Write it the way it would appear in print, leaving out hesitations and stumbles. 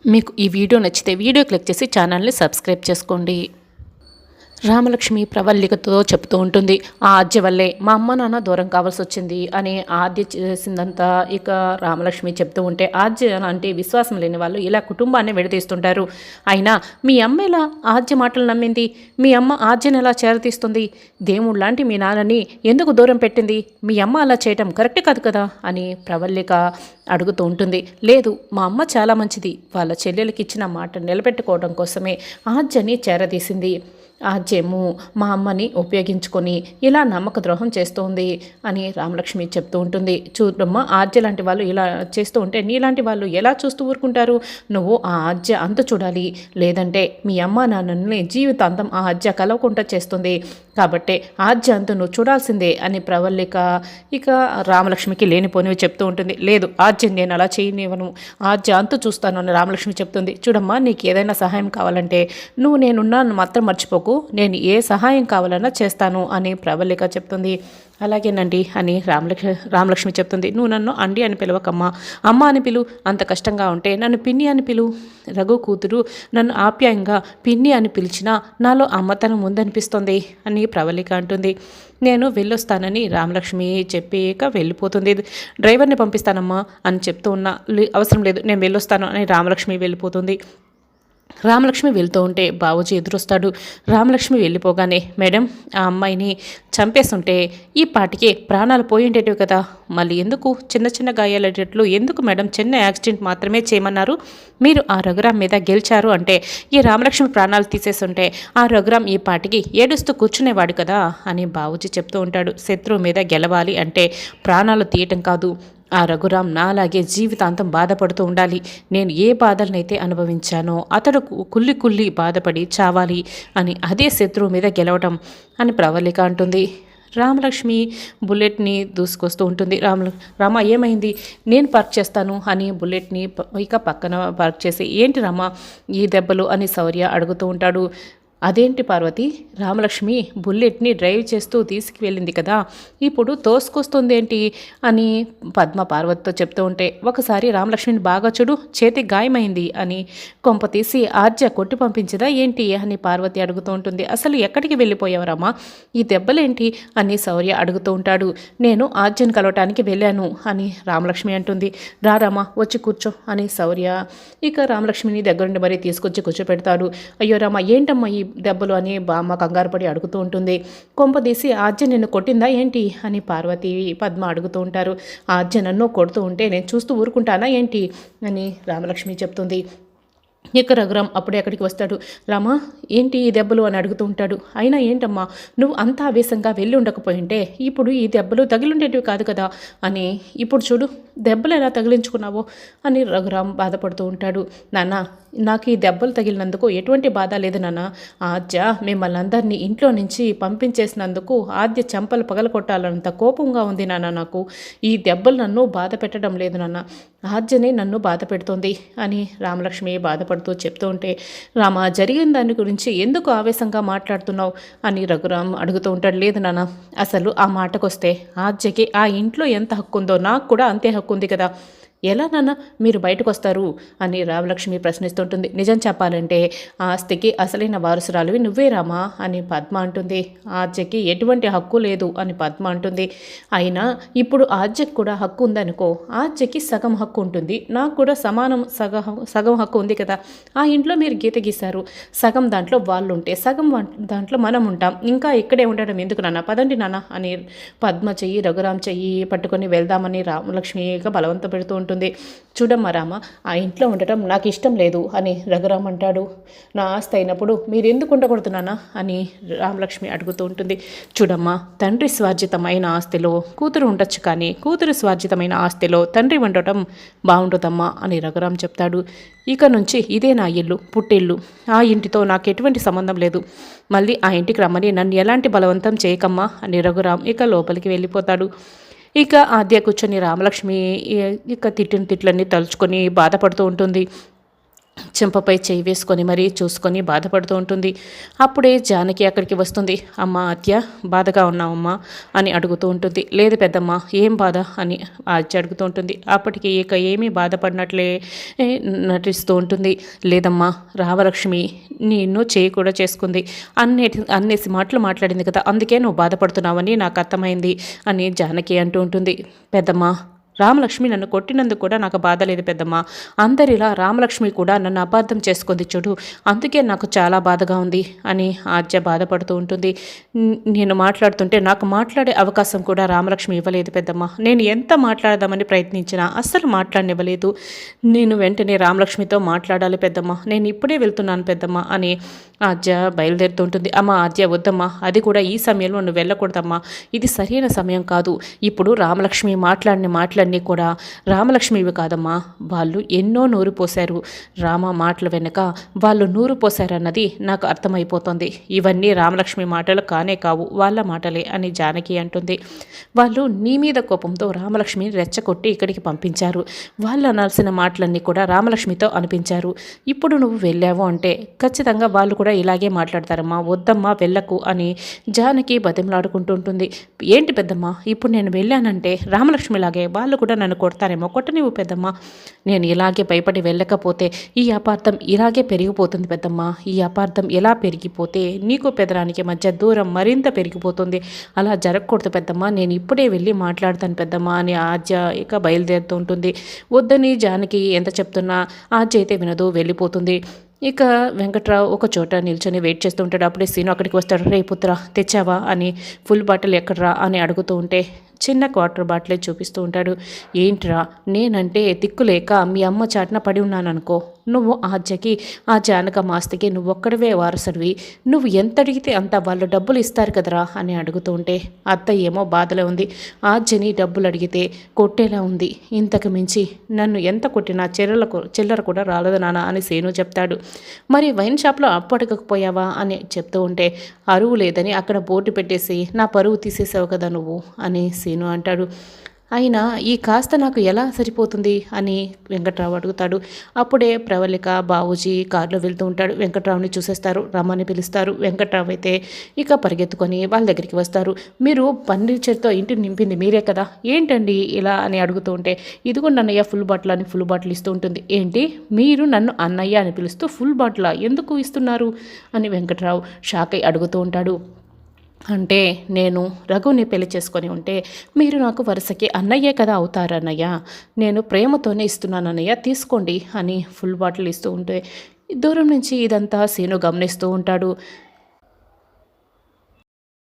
మీకు ఈ వీడియో నచ్చితే వీడియో క్లిక్ చేసి ఛానల్ని సబ్స్క్రైబ్ చేసుకోండి. రామలక్ష్మి ప్రవల్లికతో చెప్తూ ఉంటుంది, ఆ ఆద్య వల్లే మా అమ్మ నాన్న దూరం కావాల్సి వచ్చింది అని ఆద్య చేసిందంతా ఇక రామలక్ష్మి చెప్తూ ఉంటే, ఆద్య అంటే విశ్వాసం లేని వాళ్ళు ఇలా కుటుంబాన్ని విడదీస్తుంటారు. అయినా మీ అమ్మ ఎలా ఆద్య మాటలు నమ్మింది? మీ అమ్మ ఆద్యను ఎలా చేరతీస్తుంది? దేవుడు లాంటి మీ నాన్నని ఎందుకు దూరం పెట్టింది? మీ అమ్మ అలా చేయటం కరెక్ట్ కాదు కదా అని ప్రవల్లిక అడుగుతూ ఉంటుంది. లేదు, మా అమ్మ చాలా మంచిది. వాళ్ళ చెల్లెలకి ఇచ్చిన మాట నిలబెట్టుకోవడం కోసమే ఆద్యని చేరదీసింది. ఆద్యము మా అమ్మని ఉపయోగించుకొని ఇలా నమ్మక ద్రోహం చేస్తోంది అని రామలక్ష్మి చెప్తూ ఉంటుంది. చూడమ్మ, ఆద్య లాంటి వాళ్ళు ఇలా చేస్తూ ఉంటే నీలాంటి వాళ్ళు ఎలా చూస్తూ ఊరుకుంటారు? నువ్వు ఆ ఆద్య అంత చూడాలి, లేదంటే మీ అమ్మ నాన్నని జీవితాంతం ఆ ఆద్య కలవకుండా చేస్తుంది. కాబట్టి ఆద్య అంత నువ్వు చూడాల్సిందే అని ప్రవల్లిక ఇక రామలక్ష్మికి లేనిపోనివి చెప్తూ ఉంటుంది. లేదు, ఆద్య నేను అలా చేయనివ్వను, ఆద్య అంత చూస్తాను అని రామలక్ష్మి చెప్తుంది. చూడమ్మా, నీకు ఏదైనా సహాయం కావాలంటే నువ్వు నేనున్నాను మాత్రం మర్చిపోకు, నేను ఏ సహాయం కావాలన్నా చేస్తాను అని ప్రవల్లిక చెప్తుంది. అలాగేనండి అని రామలక్ష్మి చెప్తుంది. నువ్వు నన్ను అండి అని పిలవకమ్మా, అమ్మ అని పిలు. అంత కష్టంగా ఉంటే నన్ను పిన్ని అని పిలు. రఘు కూతురు నన్ను ఆప్యాయంగా పిన్ని అని పిలిచినా నాలో అమ్మతనం ఉందనిపిస్తుంది అని ప్రవల్లిక అంటుంది. నేను వెళ్ళొస్తానని రామలక్ష్మి చెప్పాక వెళ్ళిపోతుంది. డ్రైవర్ని పంపిస్తానమ్మా అని చెప్తూ ఉన్నా, అవసరం లేదు నేను వెళ్ళొస్తాను అని రామలక్ష్మి వెళ్ళిపోతుంది. రామలక్ష్మి వెళ్తూ ఉంటే బావూజీ ఎదురొస్తాడు. రామలక్ష్మి వెళ్ళిపోగానే, మేడం ఆ అమ్మాయిని చంపేస్తుంటే ఈ పాటికే ప్రాణాలు పోయిండేటివి కదా, మళ్ళీ ఎందుకు చిన్న చిన్న గాయాలయ్యేటట్లు ఎందుకు మేడం? చిన్న యాక్సిడెంట్ మాత్రమే చేయమన్నారు. మీరు ఆ రఘురాం మీద గెలిచారు అంటే ఈ రామలక్ష్మి ప్రాణాలు తీసేస్తుంటే ఆ రఘురాం ఈ పాటికి ఏడుస్తూ కూర్చునేవాడు కదా అని బావూజీ చెప్తూ ఉంటాడు. శత్రువు మీద గెలవాలి అంటే ప్రాణాలు తీయటం కాదు, ఆ రఘురాం నాలాగే జీవితాంతం బాధపడుతూ ఉండాలి. నేను ఏ బాధలనైతే అనుభవించానో అతడు కుల్లి కుల్లి బాధపడి చావాలి అని, అదే శత్రువు మీద గెలవటం అని ప్రవల్లిక అంటుంది. రామలక్ష్మి బుల్లెట్ని దూసుకొస్తూ ఉంటుంది. రామ ఏమైంది? నేను పార్క్ చేస్తాను అని బుల్లెట్ని ఇక పక్కన పార్క్ చేసి, ఏంటి రామ ఈ దెబ్బలు అని శౌర్య అడుగుతూ ఉంటాడు. అదేంటి పార్వతి, రామలక్ష్మి బుల్లెట్ని డ్రైవ్ చేస్తూ తీసుకువెళ్ళింది కదా, ఇప్పుడు తోసుకొస్తుంది ఏంటి అని పద్మ పార్వతితో చెప్తూ ఉంటే, ఒకసారి రామలక్ష్మిని బాగా చూడు, చేతికి గాయమైంది అని, కొంప తీసి ఆర్జ కొట్టి పంపించదా ఏంటి అని పార్వతి అడుగుతూ ఉంటుంది. అసలు ఎక్కడికి వెళ్ళిపోయావరమ్మా, ఈ దెబ్బలేంటి అని శౌర్య అడుగుతూ ఉంటాడు. నేను ఆర్జను కలవటానికి వెళ్ళాను అని రామలక్ష్మి అంటుంది. రామా వచ్చి కూర్చో అని శౌర్య ఇక రామలక్ష్మిని దగ్గరుండి మరీ తీసుకొచ్చి కూర్చోపెడతాడు. అయ్యో రామా ఏంటమ్మా ఈ దెబ్బలు అని బామ్మ కంగారు పడి అడుగుతూ ఉంటుంది. కొంపదీసి ఆద్య నిన్ను కొట్టిందా ఏంటి అని పార్వతి పద్మ అడుగుతూ ఉంటారు. ఆద్య నన్ను కొడుతూ ఉంటే నేను చూస్తూ ఊరుకుంటానా ఏంటి అని రామలక్ష్మి చెప్తుంది. ఇక రఘురాం అప్పుడే అక్కడికి వస్తాడు. రామా ఏంటి ఈ దెబ్బలు అని అడుగుతూ ఉంటాడు. అయినా ఏంటమ్మా నువ్వు అంత ఆవేశంగా వెళ్ళి ఉండకపోయింటే ఇప్పుడు ఈ దెబ్బలు తగిలిండేటివి కాదు కదా అని, ఇప్పుడు చూడు దెబ్బలు ఎలా తగిలించుకున్నావో అని రఘురాం బాధపడుతూ ఉంటాడు. నాన్న నాకు ఈ దెబ్బలు తగిలినందుకు ఎటువంటి బాధ లేదు నాన్న, ఆద్య మిమ్మల్ని అందరినీ ఇంట్లో నుంచి పంపించేసినందుకు ఆద్య చెంపలు పగలకొట్టాలన్నంత కోపంగా ఉంది నాన్న. నాకు ఈ దెబ్బలు నన్ను బాధ పెట్టడం లేదు నాన్న, ఆద్యనే నన్ను బాధ పెడుతోంది అని రామలక్ష్మి బాధపడుతూ చెప్తూ ఉంటే, రామ జరిగిన దాని గురించి ఎందుకు ఆవేశంగా మాట్లాడుతున్నావు అని రఘురాం అడుగుతూ ఉంటాడు. లేదు నాన్న, అసలు ఆ మాటకొస్తే ఆద్యకి ఆ ఇంట్లో ఎంత హక్కు ఉందో నాకు కూడా అంతే హక్కు ఉంది కదా, ఎలా నాన్న మీరు బయటకు వస్తారు అని రామలక్ష్మి ప్రశ్నిస్తుంటుంది. నిజం చెప్పాలంటే ఆస్తికి అసలైన వారసురాలివి నువ్వే రామా అని పద్మ అంటుంది. ఆద్యకి ఎటువంటి హక్కు లేదు అని పద్మ అంటుంది. అయినా ఇప్పుడు ఆద్యకి కూడా హక్కు ఉందనుకో, ఆద్యకి సగం హక్కు ఉంటుంది, నాకు కూడా సగం హక్కు ఉంది కదా. ఆ ఇంట్లో మీరు గీత గీశారు, సగం దాంట్లో వాళ్ళు ఉంటే సగం దాంట్లో మనం ఉంటాం, ఇంకా ఇక్కడే ఉండడం ఎందుకు నాన్న, పదండి నాన్న అని పద్మ చెయ్యి రఘురాం చెయ్యి పట్టుకొని వెళ్దామని రామలక్ష్మిగా బలవంత పెడుతూ ఉంటుంది. చూడమ్మా రామ, ఆ ఇంట్లో ఉండటం నాకు ఇష్టం లేదు అని రఘురాం అంటాడు. నా ఆస్తి అయినప్పుడు మీరు ఎందుకు ఉండకూడదునా అని రామలక్ష్మి అడుగుతూ ఉంటుంది. చూడమ్మా, తండ్రి స్వార్జితమైన ఆస్తిలో కూతురు ఉండొచ్చు, కానీ కూతురు స్వార్జితమైన ఆస్తిలో తండ్రి ఉండటం బాగుంటుందమ్మా అని రఘురాం చెప్తాడు. ఇక నుంచి ఇదే నా ఇల్లు, పుట్టిల్లు, ఆ ఇంటితో నాకు ఎటువంటి సంబంధం లేదు, మళ్ళీ ఆ ఇంటికి రమ్మని నన్ను ఎలాంటి బలవంతం చేయకమ్మా అని రఘురాం ఇక లోపలికి వెళ్ళిపోతాడు. ఇక ఆద్య కూర్చొని రామలక్ష్మి ఇక తిట్టిన తిట్లన్నీ తలుచుకొని బాధపడుతూ ఉంటుంది. చెంపపై చేయి వేసుకొని మరీ చూసుకొని బాధపడుతూ ఉంటుంది. అప్పుడే జానకి అక్కడికి వస్తుంది. అమ్మ ఆద్య బాధగా ఉన్నావమ్మా అని అడుగుతూ ఉంటుంది. లేదు పెద్దమ్మ, ఏం బాధ అని ఆద్య అడుగుతూ ఉంటుంది. అప్పటికి ఇక ఏమీ బాధపడినట్లే నటిస్తూ ఉంటుంది. లేదమ్మా, రామలక్ష్మి నిన్ను చేయి కూడా చేసుకుంది, అన్నేసి మాటలు మాట్లాడింది కదా, అందుకే నువ్వు బాధపడుతున్నావని నాకు అర్థమైంది అని జానకి అంటూ ఉంటుంది. పెద్దమ్మ, రామలక్ష్మి నన్ను కొట్టినందుకు కూడా నాకు బాధ లేదు పెద్దమ్మ. అందరిలా రామలక్ష్మి కూడా నన్ను అపార్థం చేసుకుంది చూడు, అందుకే నాకు చాలా బాధగా ఉంది అని ఆద్య బాధపడుతూ ఉంటుంది. నేను మాట్లాడుతుంటే నాకు మాట్లాడే అవకాశం కూడా రామలక్ష్మి ఇవ్వలేదు పెద్దమ్మ. నేను ఎంత మాట్లాడదామని ప్రయత్నించినా అస్సలు మాట్లాడనివ్వలేదు. నేను వెంటనే రామలక్ష్మితో మాట్లాడాలి పెద్దమ్మ, నేను ఇప్పుడే వెళ్తున్నాను పెద్దమ్మ అని ఆద్య బయలుదేరుతూ ఉంటుంది. అమ్మ ఆద్య వద్దమ్మా, అది కూడా ఈ సమయంలో నువ్వు వెళ్ళకూడదమ్మా, ఇది సరైన సమయం కాదు. ఇప్పుడు రామలక్ష్మి మాట్లాడిన మాటలన్నీ కూడా రామలక్ష్మివి కాదమ్మా, వాళ్ళు ఎన్నో నూరు పోశారు. రామ మాటల వెనుక వాళ్ళు నూరు పోశారన్నది నాకు అర్థమైపోతుంది. ఇవన్నీ రామలక్ష్మి మాటలు కానే కావు, వాళ్ళ మాటలే అని జానకి అంటుంది. వాళ్ళు నీ మీద కోపంతో రామలక్ష్మిని రెచ్చగొట్టి ఇక్కడికి పంపించారు. వాళ్ళు అనాల్సిన మాటలన్నీ కూడా రామలక్ష్మితో అనిపించారు. ఇప్పుడు నువ్వు వెళ్ళావు అంటే ఖచ్చితంగా వాళ్ళు కూడా ఇలాగే మాట్లాడతారమ్మా, వద్దమ్మా వెళ్ళకు అని జానకి బతిమలాడుకుంటూ ఉంటుంది. ఏంటి పెద్దమ్మా, ఇప్పుడు నేను వెళ్ళానంటే రామలక్ష్మిలాగే వాళ్ళు కూడా నన్ను కొడతారేమో, కొట్టనివ్వు పెద్దమ్మా. నేను ఇలాగే భయపడి వెళ్ళకపోతే ఈ అపార్థం ఇలాగే పెరిగిపోతుంది పెద్దమ్మా. ఈ అపార్థం ఎలా పెరిగిపోతే నీకు పెదరానికి మధ్య దూరం మరింత పెరిగిపోతుంది. అలా జరగకూడదు పెద్దమ్మా, నేను ఇప్పుడే వెళ్ళి మాట్లాడతాను పెద్దమ్మా అని ఆద్య ఇక బయలుదేరుతూ ఉంటుంది. వద్దని జానకి ఎంత చెప్తున్నా ఆద్య అయితే వినదు, వెళ్ళిపోతుంది. ఇక వెంకట్రావు ఒక చోట నిల్చొని వెయిట్ చేస్తూ ఉంటాడు. అప్పుడే సీను అక్కడికి వస్తాడు. రే పుత్ర, తెచ్చావా అని ఫుల్ బాటిల్ ఎక్కడ్రా అని అడుగుతూ ఉంటే చిన్న క్వార్టర్ బాటిలే చూపిస్తూ ఉంటాడు. ఏంట్రా, నేనంటే దిక్కులేక మీ అమ్మ చాటున పడి ఉన్నాననుకో, నువ్వు ఆద్యకి ఆ జానకమ్మ ఆస్తికి నువ్వు ఒక్కడివే వారసుడివి, నువ్వు ఎంత అడిగితే అంత వాళ్ళు డబ్బులు ఇస్తారు కదరా అని అడుగుతూ ఉంటే అత్త ఏమో బాధలో ఉంది. ఆద్యని డబ్బులు అడిగితే కొట్టేలా ఉంది, ఇంతకు మించి నన్ను ఎంత కొట్టినా చిల్లర కూడా రాలేదు నాన్న అని సీను చెప్తాడు. మరి వైన్ షాప్లో అప్పు అడగకపోయావా అని చెప్తూ ఉంటే అరువు లేదని అక్కడ బోర్డు పెట్టేసి నా పరువు తీసేసావు కదా నువ్వు అని సీను అంటాడు. అయినా ఈ కాస్త నాకు ఎలా సరిపోతుంది అని వెంకట్రావు అడుగుతాడు. అప్పుడే ప్రవళిక బావూజీ కారులో వెళ్తూ ఉంటాడు. వెంకట్రావుని చూసేస్తారు, రమ్మని పిలుస్తారు. వెంకట్రావు అయితే ఇక పరిగెత్తుకొని వాళ్ళ దగ్గరికి వస్తారు. మీరు ఫర్నిచర్తో ఇంటిని నింపింది మీరే కదా, ఏంటండి ఇలా అని అడుగుతూ ఉంటే ఇదిగోండి అన్నయ్య ఫుల్ బాటిల్ అని ఫుల్ బాటిల్ ఇస్తూ ఉంటుంది. ఏంటి, మీరు నన్ను అన్నయ్య అని పిలుస్తూ ఫుల్ బాటిల్ ఎందుకు ఇస్తున్నారు అని వెంకట్రావు షాక్ అయి అడుగుతూ ఉంటాడు. అంటే నేను రఘుని పెళ్లి చేసుకొని ఉంటే మీరు నాకు వరుసకి అన్నయ్యే కదా అవుతారు అన్నయ్య, నేను ప్రేమతోనే ఇస్తున్నాను అన్నయ్య, తీసుకోండి అని ఫుల్ బాటిల్ ఇస్తూ ఉంటే దూరం నుంచి ఇదంతా సీను గమనిస్తూ ఉంటాడు.